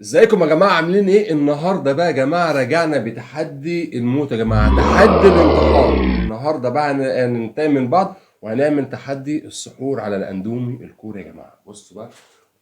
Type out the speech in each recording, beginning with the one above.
ازيكم يا جماعه؟ عاملين ايه النهارده بقى يا جماعه؟ رجعنا بتحدي الموت يا جماعه، تحدي الانتحار. النهارده بقى هننتقم من بعض وهنعمل تحدي السحور على الاندومي الكوري يا جماعه. بصوا بقى،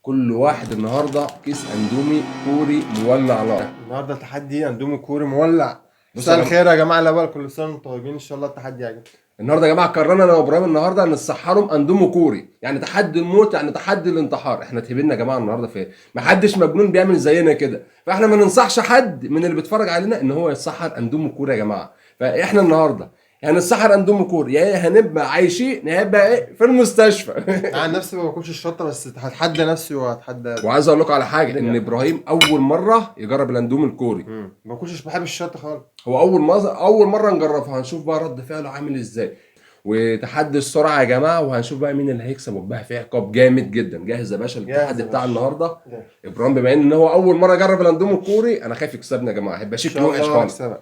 كل واحد النهارده كيس اندومي كوري مولع نار. النهارده تحدي اندومي كوري مولع. بصوا مساء يا جماعه، الخير يا جماعه الاول، كل سنه وانتم طيبين. ان شاء الله التحدي يعجبكم. النهارده يا جماعه قررنا انا وابراهيم النهارده نسحرهم اندومي كوري، يعني تحدي الموت، يعني تحدي الانتحار. احنا اتهبلنا يا جماعه النهارده في إيه؟ محدش مجنون بيعمل زينا كده، فاحنا ما ننصحش حد من اللي بيتفرج علينا ان هو يتسحر اندومي كوري يا جماعه. فاحنا النهارده هنسحر اندومي كوري، يا هنبقى عايشين يا هنبقى ايه في المستشفى. انا عن نفسي ما باكلش الشطه، بس هتحدى نفسي وهتحدى. وعايز اقول لكم على حاجه، ان ابراهيم اول مره يجرب الاندومي الكوري. ما باكلش، بحب الشطه خالص. هو اول مره نجربها، هنشوف بقى رد فعله عامل ازاي. وتحدي السرعه يا جماعه، وهنشوف بقى مين اللي هيكسب، وبقى فيه عقاب جامد جدا. جاهز يا باشا جاهز للتحدي يا بتاع باشا. النهارده؟ جاهز. ابراهيم بما ان هو اول مره يجرب الاندومي الكوري، انا خايف يكسبنا يا جماعه، هيبقى ان شكله شاء وحش الله خالص. هكسبك.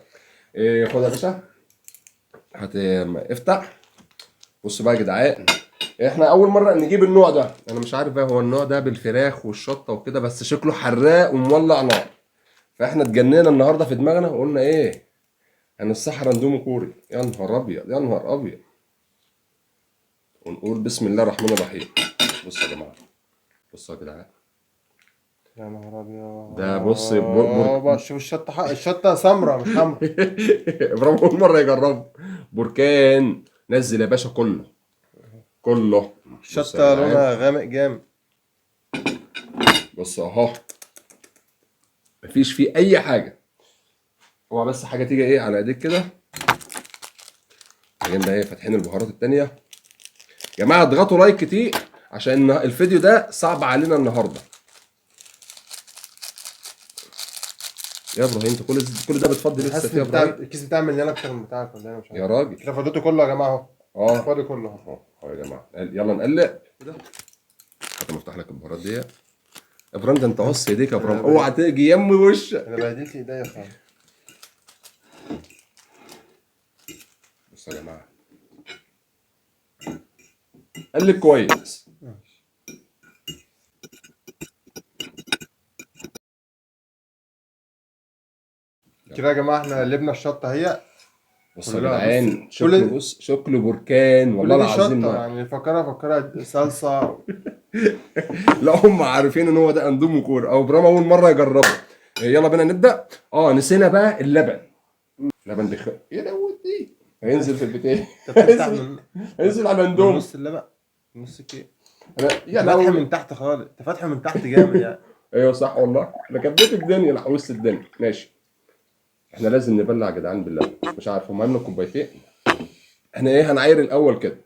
إيه، خد يا باشا، افتح. بص بقى يا جدعان، احنا اول مره نجيب النوع ده. انا مش عارف بقى هو النوع ده بالفراخ والشطه وكده، بس شكله حراق ومولع نار. فاحنا اتجننا النهارده في دماغنا وقلنا ايه، هنسحر اندومي كوري. يا نهار ابيض يا نهار ابيض. ونقول بسم الله الرحمن الرحيم. بصوا يا جماعه، بصوا يا جدعان، يا نهار ابيض. ده بص شوف الشطه، الشطه سمراء مش حمراء. ابراهيم اول مره يجربه. بركان نزل يا باشا كله كله. بصوا يا الشطه جدعان، لونها غامق جامد. بص اهو، مفيش فيه اي حاجه. هو بس حاجه تيجي ايه على ايديك كده. بعدين بقى ايه، فاتحين البهارات التانيه. يا جماعه اضغطوا لايك كتير عشان الفيديو ده صعب علينا النهارده. يا ابراهيم انت كل ده بتفضي لسه حاسس فيه ان يا ابراهيم؟ الكيس بتاع مليان اكتر من بتاعك، ولا انا مش يا عارف. راجل. كده فضيته كله يا جماعه اهو. اه فاضي كله اهو. اهو يا جماعه، يلا نقلب كده. حتى مفتح لك البهارات دي يا ابراهيم. ده انت قص ايديك يا ابراهيم، اوعى تيجي يمي وشك. انا بهدلت ايديا خالص. بصوا يا جماعه، قلب كويس. كده يا جماعه احنا قلبنا الشطه اهي. بصوا يا كلها جدعان، بص، شكله بص، شكله بركان والله كل دي العظيم. شطه، ما يعني فكرها صلصه. لا، هم عارفين ان هو ده اندومي كور، او ابراهيم اول مره يجربه. يلا بينا نبدا. نسينا بقى اللبن. لبن بخ يا لودي، هينزل في البتاع. انت بتفتح هينزل هينزل على من الاندومي. نص اللبن، نص كده. يا انت فاتحه لهوي. من تحت خالص، انت فاتحه من تحت جامد يعني. ايوه صح والله، انا كبيت الدنيا، لا وسط الدنيا ماشي. احنا لازم نبلع يا جدعان بالله. مش عارف هم عملوا كوبايتين. احنا ايه، هنعاير الاول كده.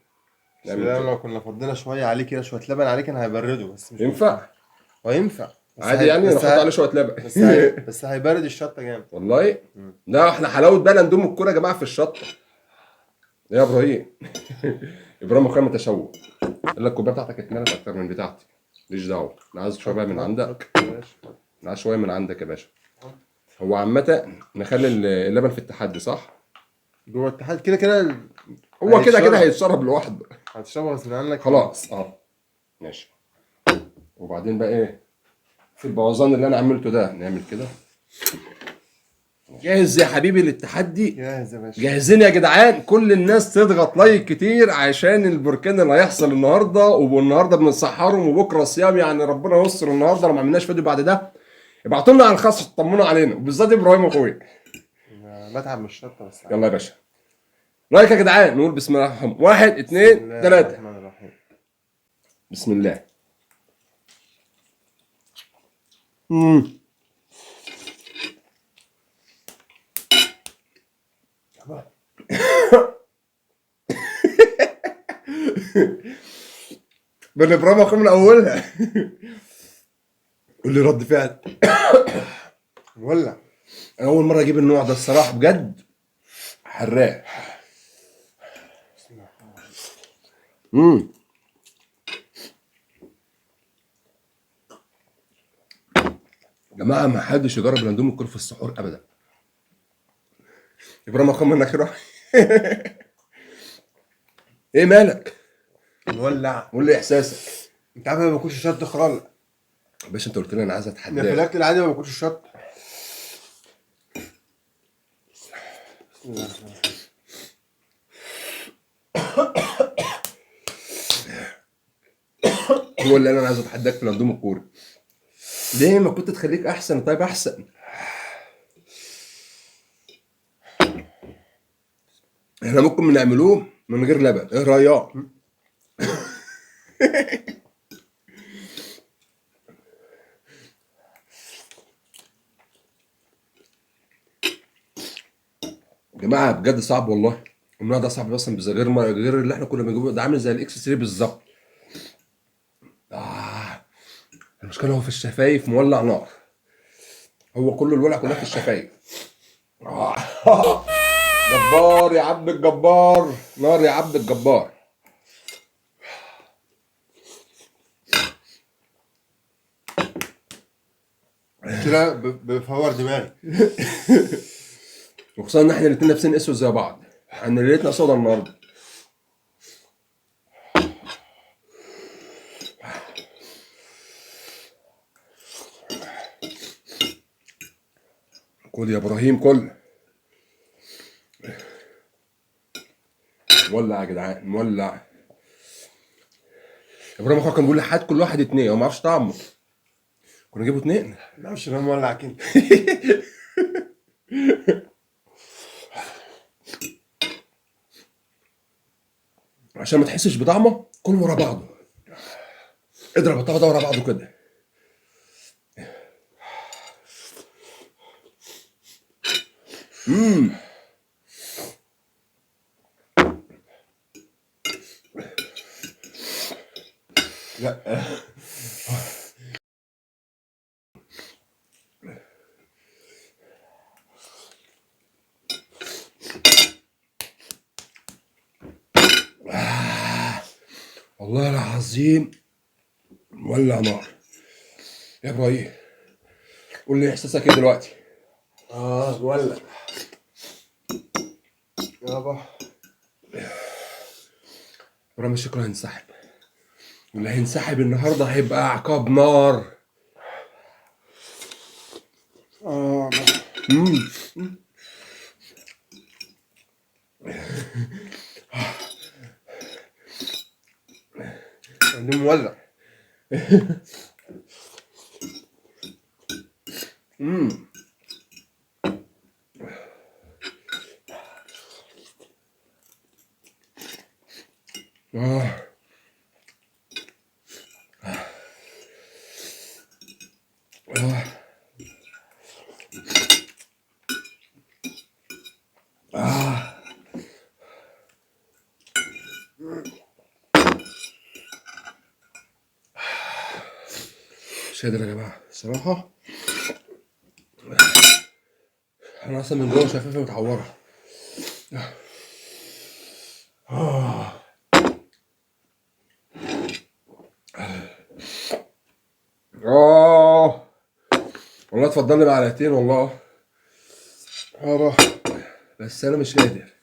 بس نعمل ده كده لو كنا فضينا شويه عليه كده، شويه لبن عليه، كان هيبرده، بس مش مشكله. ينفع هو ينفع، عادي يعني نحط عليه شويه لبن. بس هيبرد الشطه جامد. والله. لا احنا حلاوه بقى ندوم الكوره يا جماعه في الشطه. يا ابراهيم. ابراهيم اخويا متشوق. قال لك الكوبايه بتاعتك اتملت اكتر من بتاعتي. ماليش دعوه، انا عايز شويه بقى من عندك. انا عايز شويه من عندك يا باشا. هو عامه نخلي اللبن في التحدي صح؟ جوه الاتحاد كده كده. هو كده كده هيتشرب. هيتشرب لوحده. هتشربه غصب عنك. خلاص ماشي. وبعدين بقى ايه، في البوظان اللي انا عملته ده نعمل كده. جاهز يا حبيبي للتحدي؟ جاهز يا باشا. جاهزين يا جدعان؟ كل الناس تضغط لايك كتير عشان البركان اللي هيحصل النهارده. والنهارده بنسحرهم وبكره صيام، يعني ربنا يستر النهارده لو ما عملناش فيديو بعد ده. ابعتوا لنا على الخاص تطمنوا علينا، وبالذات ابراهيم اخويا. أنا بتعب من الشطه بس. يلا يا باشا، لايك يا جدعان. نقول بسم الله الرحمن الرحيم، 1 بسم 2 الله 3. الرحمن الرحيم. بسم الله. بالابراهيم اخويا من اولها. قول لي رد فعل. ولا انا اول مره اجيب النوع ده الصراحه بجد، حراق. يا جماعه ما حدش يجرب الاندومي الكوري في السحور ابدا. ابراهيم اخويا من اخره. ايه مالك؟ مولع. قول لي احساسك. انت عارف انا ما باكلش شطه خالص. باشا انت قلت لي انا عايز انا في اتحداك. الاكل العادي ما باكلش شطه. بسم الله الرحمن الرحيم. هو اللي انا عايز اتحداك في الاندومي الكوري. ليه ما كنت تخليك احسن؟ طيب احسن. احنا ممكن نعملوه من غير لبن، ايه رايك؟ يا جماعه بجد صعب والله. النوع ده صعب اصلا، بس غير اللي احنا كنا بنجيبه، ده عامل زي الاكس 3 بالظبط. المشكله هو في الشفايف مولع نار. هو كل الولع كلها في الشفايف. جبار يا عبد الجبار، نار يا عبد الجبار. كده بفور دماغي. وخصوصا ان احنا الاتنين لابسين اسود زي بعض، احنا ليلتنا سودا النهارده. كل يا ابراهيم كل. مولع يا جدعان مولع. ابراهيم اخويا كان بيقول لي هات كل واحد اتنين، هو ما اعرفش طعمه. كنا نجيبه اتنين. لا مش انا مولع كده. عشان ما تحسش بطعمه كل ورا بعضه. اضرب الطبق ده ورا بعضه كده. لا والله العظيم مولع نار. يا ابراهيم قول لي احساسك ايه دلوقتي؟ مولع يابا. ابراهيم شكله هينسحب، واللي هينسحب النهارده هيبقى عقاب نار. عندي مولع. آه. آه. آه. مش قادر يا جماعة الصراحة. أنا أصلا من جوه شفافي متعورة. والله اتفضل لي معلقتين والله يابا بس أنا مش قادر.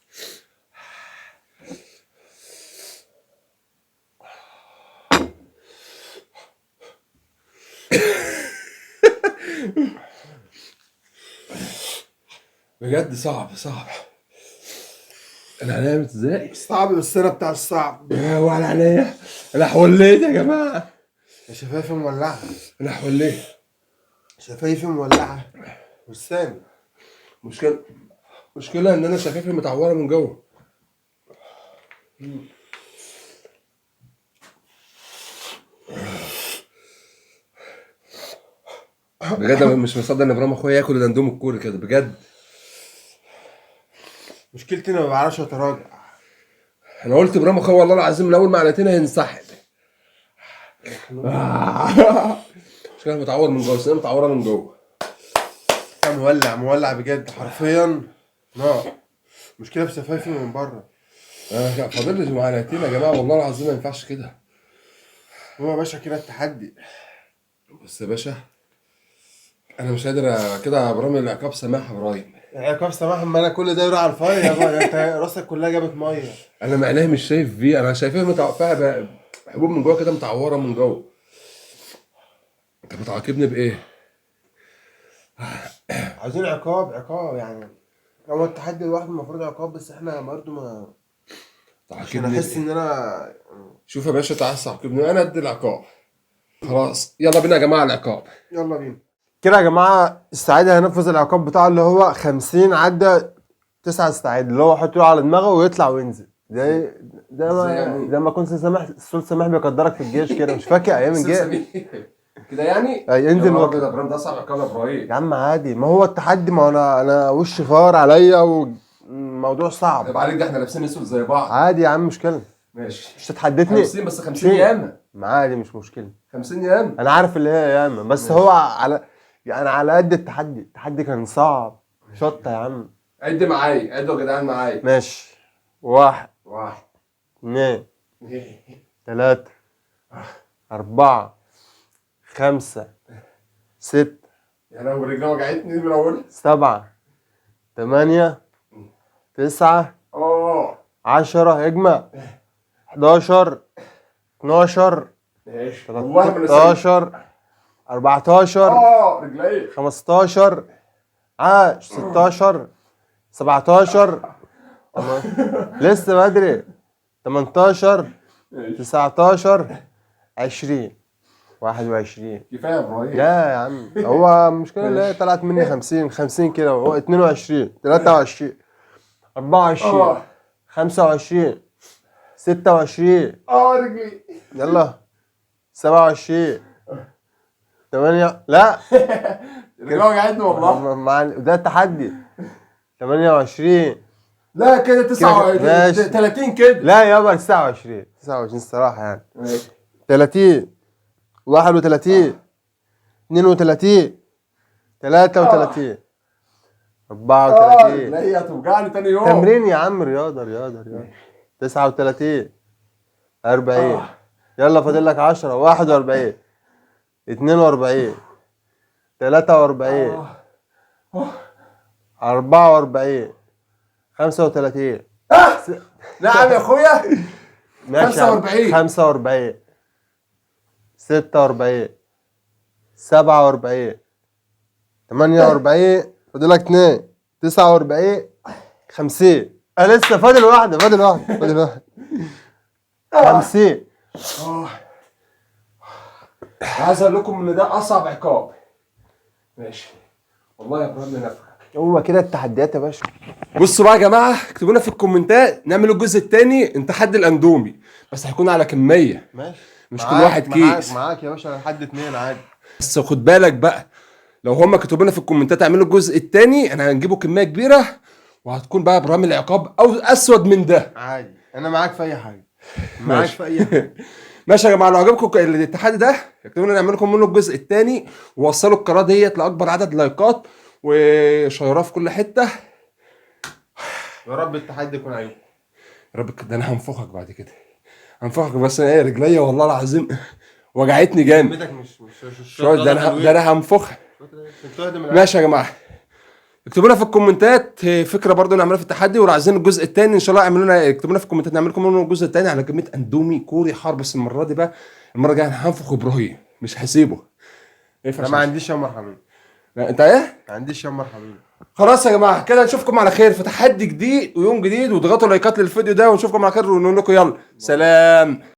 بجد صعب صعب. انا عينيا ازاي؟ صعب بس انا بتاع الصعب. وعلى عينيا انا حوليت يا جماعه. شفايفي مولعة. انا حوليت. شفايفي مولعة. والثاني مشكله ان انا شفايفي متعوره من جوه. بجد أنا مش مصدق ان ابراهيم اخويا ياكل الاندومي الكوري كده بجد. مشكلتي انا ما بعرفش اتراجع. انا قلت ابراهيم اخويا والله العظيم من اول معلقتين هينسحب. مشكله متعور من جوه، سنه متعوره من جوه. مولع بجد حرفيا نار. مشكلة في شفايفي من بره. انا فاضل لي معلقتين يا جماعه والله العظيم ما ينفعش كده. هو يا باشا كده التحدي. بص يا باشا انا مش قادر كده يا ابراهيم، العقاب سماح يا ابراهيم. عقاب سماح ما انا كل ده يروح على الفاضي يا بابا. انت راسك كلها جابت ميه. انا معناها مش شايف فيه، انا شايفها فيها حبوب من جوه كده متعوره من جوه. انت بتعاقبني بايه؟ عايزين عقاب يعني. هو التحدي لوحده المفروض عقاب، بس احنا برضه ما عشان تعاقبني احس بايه؟ ان انا. شوف يا باشا، تعال تعاقبني انا ادي العقاب. خلاص يلا بينا يا جماعه العقاب. يلا بينا كده يا جماعه. السعيد هينفذ العقاب بتاعه اللي هو 50 عدى 9 استعيد، اللي هو يحط له على دماغه ويطلع وينزل. ده إزاي ما يعني؟ ده ما كنت سامح السول سامح بيقدرك في الجيش كده، مش فاكر ايام الجيش؟ كده يعني؟ اي انزل يا نهار وقت. ابيض يا ابراهيم، ده اصعب عقاب يا ابراهيم. يا عم عادي، ما هو التحدي، ما هو انا وش غار عليا والموضوع صعب. طيب عليك، ده احنا لابسين اسود زي بعض. عادي يا عم، مشكلة. ماشي. مش هتحددني 50 بس 50 ياما. ما عادي مش مشكلة. 50 ياما. انا عارف اللي هي ياما، بس ماشي. هو يعني على قد التحدي كان صعب. شطة يا عم. عد معايا، عدوا يا جدعان معايا. ماشي. 1 واحد 2 3 4 5 6 يا لهوي رجلي وجعتني من اولها. 7 8 9 10 اجمع 11 12 ماشي والله ما انا 13 14 رجلي. 15 16 17 لسه بدري 18 19 20 21. كفايه يا ابراهيم. لا يا عم، هو المشكلة اللي هي طلعت مني 50 كده، هو 22 23 24 25 26 رجلي. يلا 27 8 لا رجلي وجعتني والله. ده التحدي 28 لا كده 29 ماشي. 30 كده. لا يابا 29 الصراحة يعني. ماشي. 30 31 32 33 34 رجلي هتوجعني تاني يوم. تمرين يا عم، رياضة 39 40 يلا فاضل لك 10 41 42 43 44 35 نعم يا اخويا. ماشي 45 45 46 47 48 فاضل لك 2 49 50 لسه فاضل واحدة 50 عايز اقول لكم ان ده اصعب عقاب. ماشي والله يا ابراهيم نفخك. هو كده التحديات يا باشا. بصوا بقى يا جماعه، اكتبوا لنا في الكومنتات نعمل الجزء الثاني تحدي الاندومي، بس هيكون على كميه ماشي، مش كل واحد كيس. معاك يا باشا لحد 2 عادي. بس خد بالك بقى، لو هم كتبوا لنا في الكومنتات اعملوا الجزء الثاني احنا هنجيبه كميه كبيره، وهتكون بقى ابراهيم العقاب او اسود من ده. عادي، انا معاك في اي حاجه. ماشي. ماشي يا جماعه، لو عجبكم الاتحاد ده اكتبوا لنا نعمل لكم منه الجزء الثاني، ووصلوا القناه ديت لاكبر عدد لايكات وشيروها في كل حته. يا رب التحدي يكون عجبكم. يا رب. ده انا هنفخك بعد كده، هنفخك، بس ايه رجليا والله العظيم وجعتني جامد. مش شويه، ده انا هنفخها. ماشي يا جماعه، اكتبوا لنا في الكومنتات فكره برضو نعملها في التحدي، ولو عايزين الجزء الثاني ان شاء الله اعملوا لنا، اكتبوا لنا في الكومنتات نعمل لكم منه الجزء الثاني على كميه اندومي كوري حار. بس المره دي بقى، المره الجايه انا هنفخ ابراهيم مش هسيبه. انا ما عنديش يا مرحبين. لا انت ايه؟ ما عنديش يا مرحبين. خلاص يا جماعه كده، نشوفكم على خير في تحدي جديد ويوم جديد، واضغطوا لايكات للفيديو ده، ونشوفكم على خير ونقول لكم يلا سلام.